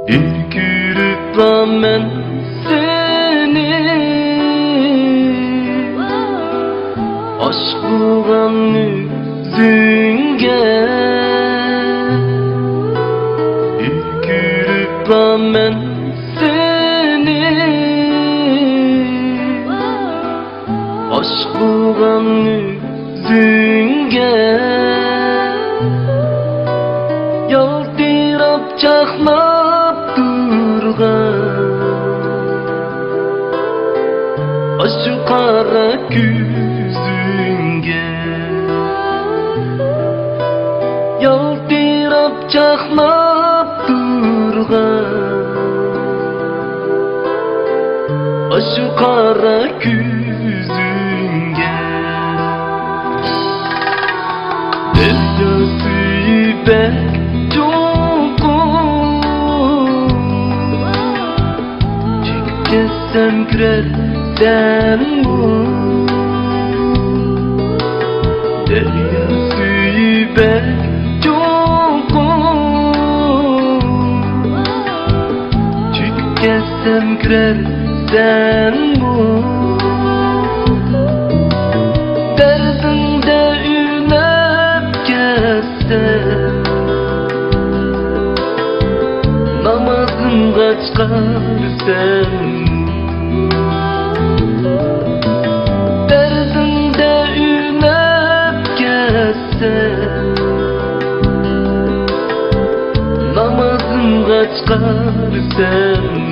Ürkürüp rağmen seni aşk bulan yüzünge Ürkürüp rağmen seni aşk bulan yüzünge Yaltırap çakmap durgan aşk kara küzünge Yaltırap çakmap durgan aşk kara küzünge Deryası bek Çekesem kreden bu Deryası bek Çekesem kreden bu Derdinde ünep kessem Namazın kaçkar sen Derdinde ünep kessem Namazın kaçkar sen